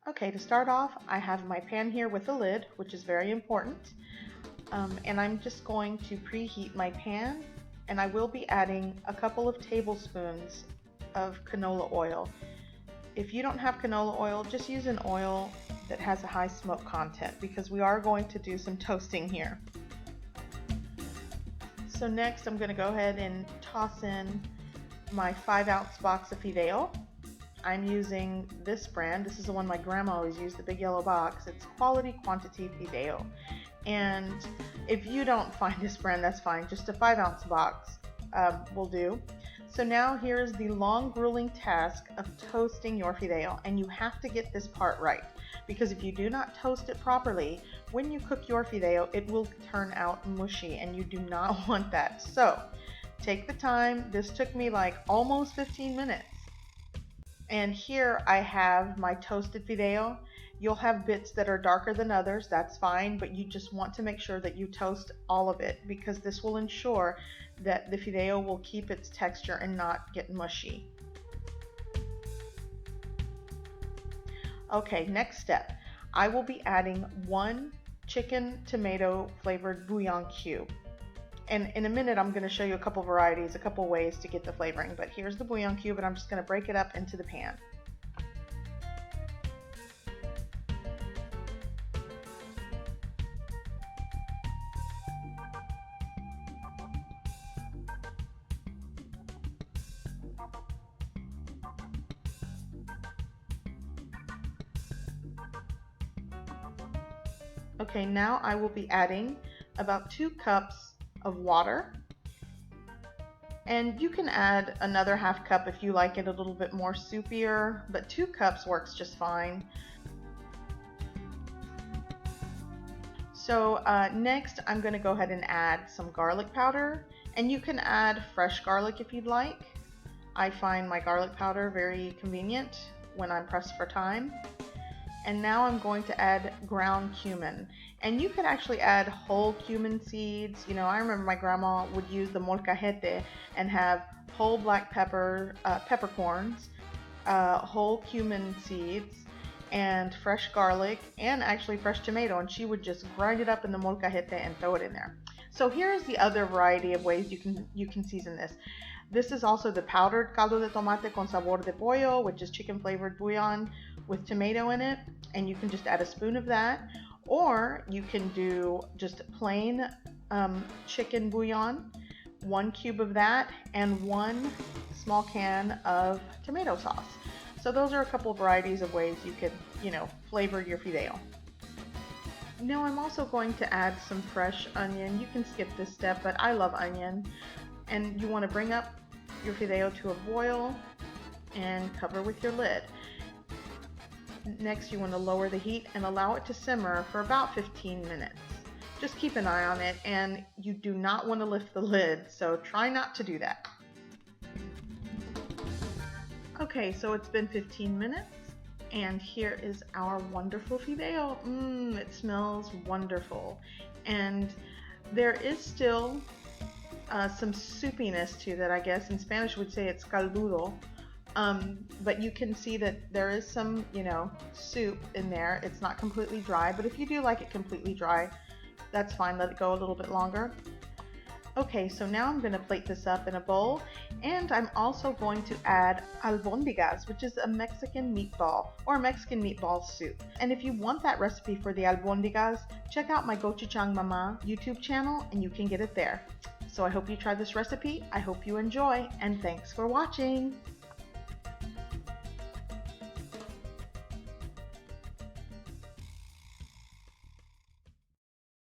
Okay, to start off, I have my pan here with a lid, which is very important. And I'm just going to preheat my pan, and I will be adding a couple of tablespoons of canola oil. If you don't have canola oil, just use an oil that has a high smoke content because we are going to do some toasting here. So next I'm going to go ahead and toss in my 5-ounce box of Fideo. I'm using this brand. This is the one my grandma always used, the big yellow box. It's Quality Quantity Fideo. And if you don't find this brand, that's fine. Just a 5-ounce box will do. So now here's the long grueling task of toasting your Fideo, and you have to get this part right, because if you do not toast it properly, when you cook your Fideo, it will turn out mushy, and you do not want that. So take the time. This took me like almost 15 minutes. And here I have my toasted Fideo. You'll have bits that are darker than others, that's fine, but you just want to make sure that you toast all of it, because this will ensure that the Fideo will keep its texture and not get mushy. Okay, next step. I will be adding 1 chicken tomato flavored bouillon cube. And in a minute I'm going to show you a couple varieties, a couple ways to get the flavoring, but here's the bouillon cube, and I'm just going to break it up into the pan. Okay, now I will be adding about 2 cups of water, and you can add another ½ cup if you like it a little bit more soupier, but 2 cups works just fine. So next I'm going to go ahead and add some garlic powder, and you can add fresh garlic if you'd like. I find my garlic powder very convenient when I'm pressed for time. And now I'm going to add ground cumin, and you could actually add whole cumin seeds. You know, I remember my grandma would use the molcajete and have whole black pepper, peppercorns, whole cumin seeds, and fresh garlic, and actually fresh tomato, and she would just grind it up in the molcajete and throw it in there. So here's the other variety of ways you can season this. This is also the powdered caldo de tomate con sabor de pollo, which is chicken flavored bouillon with tomato in it, and you can just add a spoon of that, or you can do just plain chicken bouillon, 1 cube of that, and 1 small can of tomato sauce. So those are a couple of varieties of ways you could, flavor your Fideo. Now I'm also going to add some fresh onion. You can skip this step, but I love onion. And you want to bring up your Fideo to a boil and cover with your lid. Next, you want to lower the heat and allow it to simmer for about 15 minutes. Just keep an eye on it, and you do not want to lift the lid, so try not to do that. Okay, so it's been 15 minutes, and here is our wonderful Fideo. It smells wonderful. And there is still some soupiness to that, I guess. In Spanish would say it's caldudo. But you can see that there is some, soup in there. It's not completely dry, but if you do like it completely dry, that's fine. Let it go a little bit longer. Okay, so now I'm going to plate this up in a bowl, and I'm also going to add albóndigas, which is a Mexican meatball or Mexican meatball soup. And if you want that recipe for the albóndigas, check out my Gochujang Mama YouTube channel, and you can get it there. So I hope you try this recipe. I hope you enjoy, and thanks for watching.